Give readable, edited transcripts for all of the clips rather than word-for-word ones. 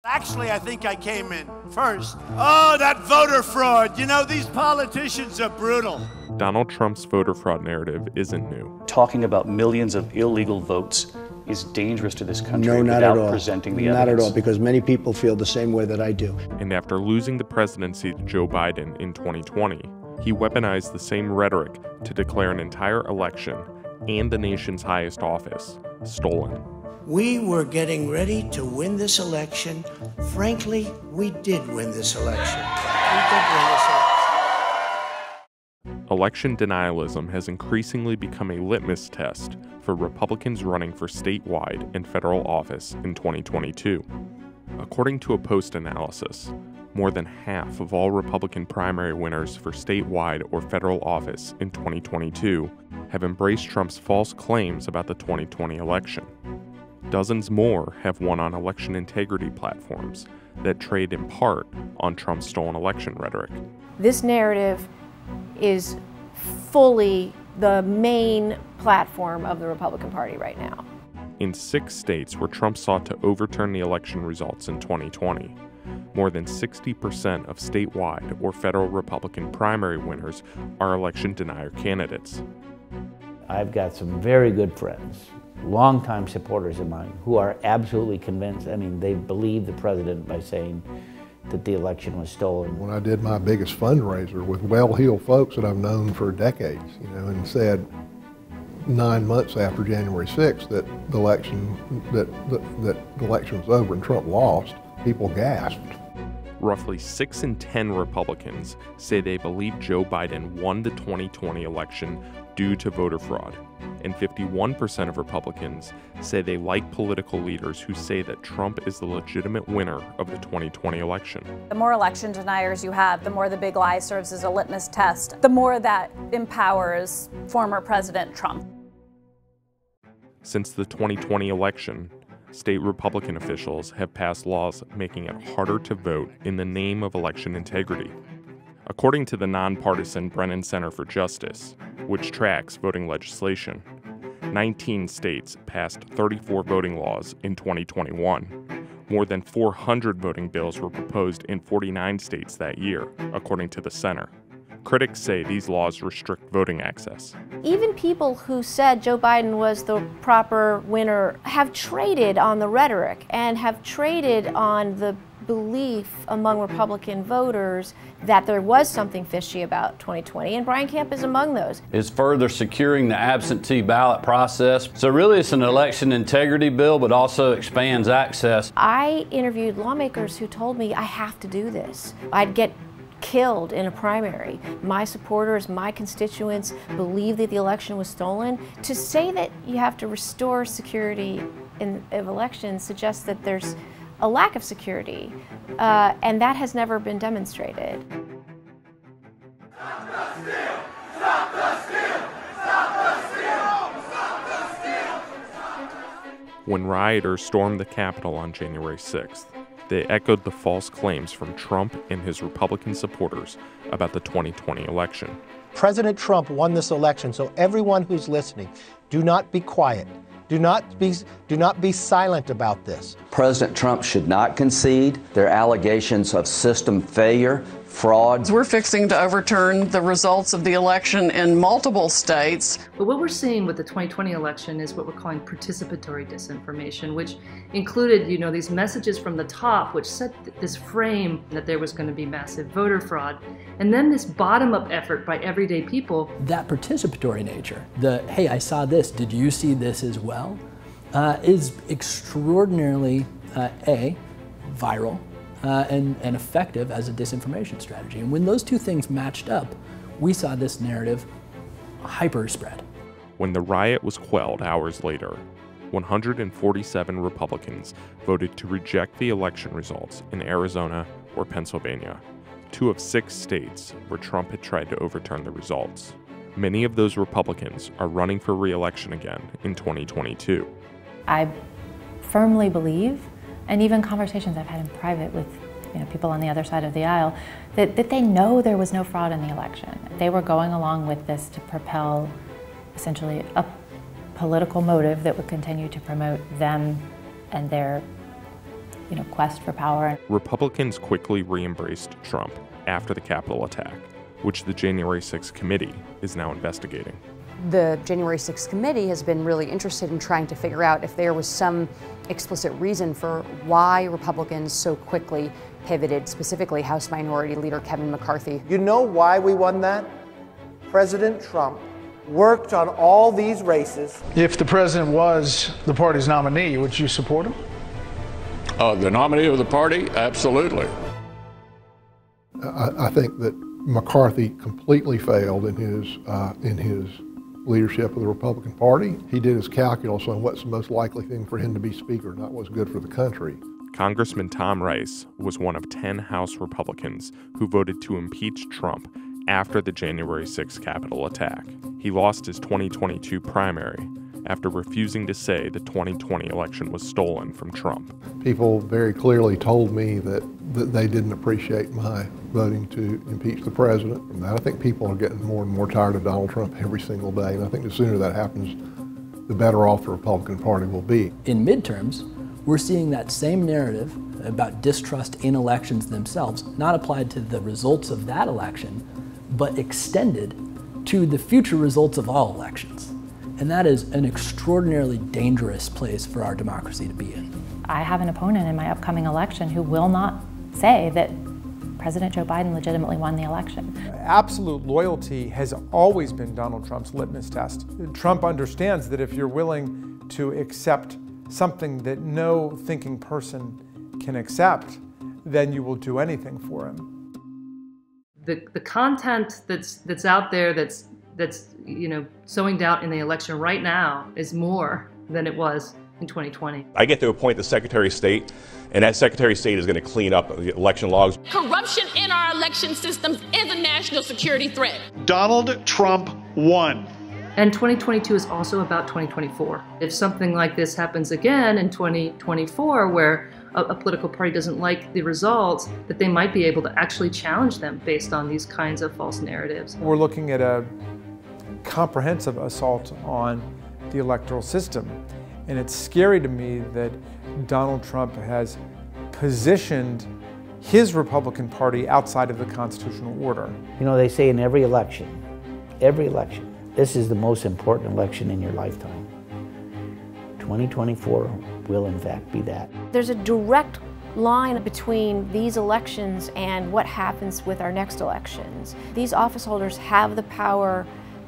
Actually, I think I came in first. Oh, that voter fraud. You know, these politicians are brutal. Donald Trump's voter fraud narrative isn't new. Talking about millions of illegal votes is dangerous to this country without presenting the evidence. Not at all, because many people feel the same way that I do. And after losing the presidency to Joe Biden in 2020, he weaponized the same rhetoric to declare an entire election and the nation's highest office stolen. We were getting ready to win this election. Frankly, we did win this election. Election denialism has increasingly become a litmus test for Republicans running for statewide and federal office in 2022. According to a Post analysis, more than half of all Republican primary winners for statewide or federal office in 2022 have embraced Trump's false claims about the 2020 election. Dozens more have won on election integrity platforms that trade in part on Trump's stolen election rhetoric. This narrative is fully the main platform of the Republican Party right now. In 6 states where Trump sought to overturn the election results in 2020, more than 60% of statewide or federal Republican primary winners are election denier candidates. I've got some very good friends, longtime supporters of mine, who are absolutely convinced. I mean, they believe the president by saying that the election was stolen. When I did my biggest fundraiser with well-heeled folks that I've known for decades, and said 9 months after January 6th that the election was over and Trump lost, people gasped. Roughly 6 in 10 Republicans say they believe Joe Biden won the 2020 election due to voter fraud, and 51% of Republicans say they like political leaders who say that Trump is the legitimate winner of the 2020 election. The more election deniers you have, the more the big lie serves as a litmus test, the more that empowers former President Trump. Since the 2020 election, state Republican officials have passed laws making it harder to vote in the name of election integrity. According to the nonpartisan Brennan Center for Justice, which tracks voting legislation, 19 states passed 34 voting laws in 2021. More than 400 voting bills were proposed in 49 states that year, according to the center. Critics say these laws restrict voting access. Even people who said Joe Biden was the proper winner have traded on the rhetoric and have traded on the belief among Republican voters that there was something fishy about 2020, and Brian Kemp is among those. It's further securing the absentee ballot process. So really it's an election integrity bill, but also expands access. I interviewed lawmakers who told me I have to do this. I'd get killed in a primary. My supporters, my constituents believe that the election was stolen. To say that you have to restore security of elections suggests that there's a lack of security, and that has never been demonstrated. Stop the steal! Stop the steal! Stop the steal! Stop the steal! When rioters stormed the Capitol on January 6th, they echoed the false claims from Trump and his Republican supporters about the 2020 election. President Trump won this election, so everyone who's listening, do not be quiet. Do not be silent about this. President Trump should not concede. There are allegations of system failure, fraud. We're fixing to overturn the results of the election in multiple states. But what we're seeing with the 2020 election is what we're calling participatory disinformation, which included, these messages from the top, which set this frame that there was going to be massive voter fraud. And then this bottom-up effort by everyday people. That participatory nature, hey, I saw this, did you see this as well, is extraordinarily, viral and effective as a disinformation strategy. And when those two things matched up, we saw this narrative hyper-spread. When the riot was quelled hours later, 147 Republicans voted to reject the election results in Arizona or Pennsylvania, 2 of 6 states where Trump had tried to overturn the results. Many of those Republicans are running for re-election again in 2022. I firmly believe, and even conversations I've had in private with people on the other side of the aisle, that they know there was no fraud in the election. They were going along with this to propel essentially a political motive that would continue to promote them and their quest for power. Republicans quickly re-embraced Trump after the Capitol attack, which the January 6th committee is now investigating. The January 6th committee has been really interested in trying to figure out if there was some explicit reason for why Republicans so quickly pivoted, specifically House Minority Leader Kevin McCarthy. You know why we won that? President Trump worked on all these races. If the president was the party's nominee, would you support him? The nominee of the party? Absolutely. I think that McCarthy completely failed in his leadership of the Republican Party. He did his calculus on what's the most likely thing for him to be Speaker, not what's good for the country. Congressman Tom Rice was one of 10 House Republicans who voted to impeach Trump after the January 6th Capitol attack. He lost his 2022 primary after refusing to say the 2020 election was stolen from Trump. People very clearly told me that they didn't appreciate my voting to impeach the president. And I think people are getting more and more tired of Donald Trump every single day, and I think the sooner that happens, the better off the Republican Party will be. In midterms, we're seeing that same narrative about distrust in elections themselves, not applied to the results of that election, but extended to the future results of all elections. And that is an extraordinarily dangerous place for our democracy to be in. I have an opponent in my upcoming election who will not say that President Joe Biden legitimately won the election. Absolute loyalty has always been Donald Trump's litmus test. Trump understands that if you're willing to accept something that no thinking person can accept, then you will do anything for him. The content that's out there that's sowing doubt in the election right now is more than it was in 2020. I get to appoint the Secretary of State, and that Secretary of State is going to clean up the election logs. Corruption in our election systems is a national security threat. Donald Trump won. And 2022 is also about 2024. If something like this happens again in 2024, where a political party doesn't like the results, that they might be able to actually challenge them based on these kinds of false narratives. We're looking at a comprehensive assault on the electoral system. And it's scary to me that Donald Trump has positioned his Republican Party outside of the constitutional order. You know, they say in every election, this is the most important election in your lifetime. 2024 will in fact be that. There's a direct line between these elections and what happens with our next elections. These office holders have the power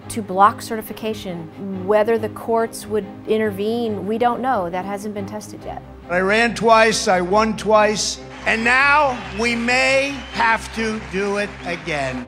to block certification. Whether the courts would intervene, we don't know. That hasn't been tested yet. I ran twice, I won twice, and now we may have to do it again.